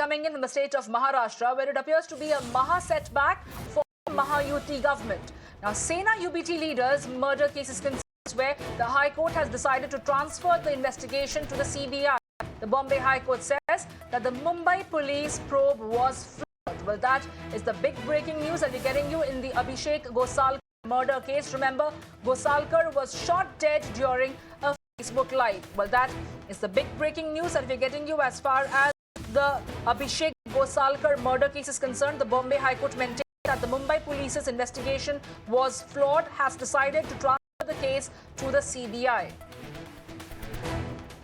coming in the state of Maharashtra, where it appears to be a Maha setback for Mahayuti government. Now, Sena UBT leaders' murder case is concerned where the High Court has decided to transfer the investigation to the CBI. The Bombay High Court says that the Mumbai police probe was flawed. Well, that is the big breaking news that we're getting you in the Abhishek Gosalkar murder case. Remember, Gosalkar was shot dead during a Facebook Live. Well, that is the big breaking news that we're getting you as far as the Abhishek Gosalkar murder case is concerned. The Bombay High Court maintained that the Mumbai police's investigation was flawed, has decided to transfer the case to the CBI.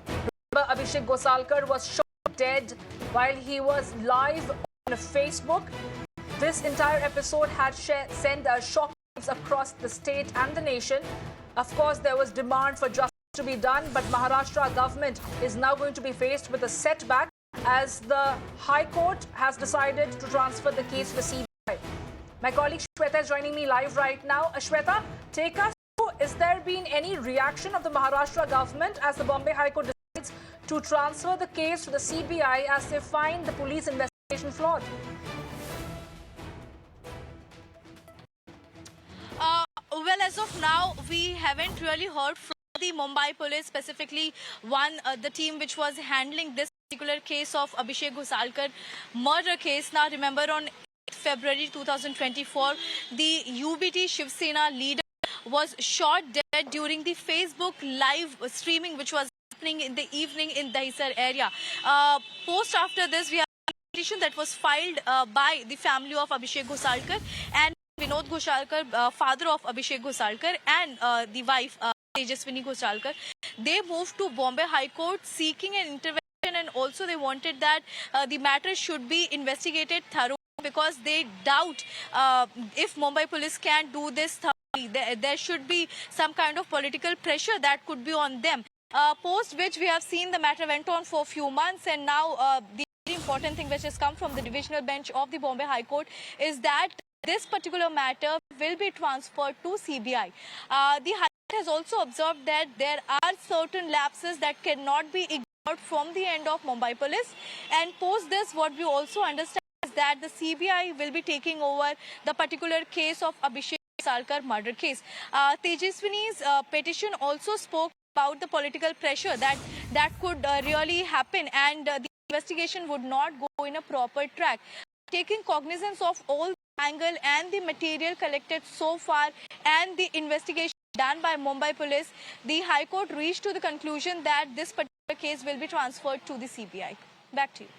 Remember, Abhishek Gosalkar was shot dead while he was live on Facebook. This entire episode had sent shock waves across the state and the nation. Of course, there was demand for justice to be done, but Maharashtra government is now going to be faced with a setback as the High Court has decided to transfer the case to the CBI. My colleague Shweta is joining me live right now. Shweta, take us through. Is there been any reaction of the Maharashtra government as the Bombay High Court decides to transfer the case to the CBI as they find the police investigation flawed? Well, as of now, we haven't really heard from the Mumbai police, specifically the team which was handling this particular case of Abhishek Gosalkar murder case. Now, remember, on February 2024, the UBT Shiv Sena leader was shot dead during the Facebook live streaming which was happening in the evening in Dahisar area. Post after this, we have a petition that was filed by the family of Abhishek Gosalkar and Vinod Gosalkar, father of Abhishek Gosalkar, and the wife Tejaswini Gosalkar. They moved to Bombay High Court seeking an intervention, and also they wanted that the matter should be investigated thoroughly, because they doubt if Mumbai police can do this thoroughly. There should be some kind of political pressure that could be on them. Post which we have seen the matter went on for a few months, and now the very important thing which has come from the divisional bench of the Bombay High Court is that this particular matter will be transferred to CBI. The High Court has also observed that there are certain lapses that cannot be ignored from the end of Mumbai police, and post this, what we also understand is that the CBI will be taking over the particular case of Abhishek Gosalkar murder case. Tejaswini's petition also spoke about the political pressure that could really happen, and the investigation would not go in a proper track. Taking cognizance of all the angle and the material collected so far and the investigation done by Mumbai police, the High Court reached to the conclusion that this particular case will be transferred to the CBI. Back to you.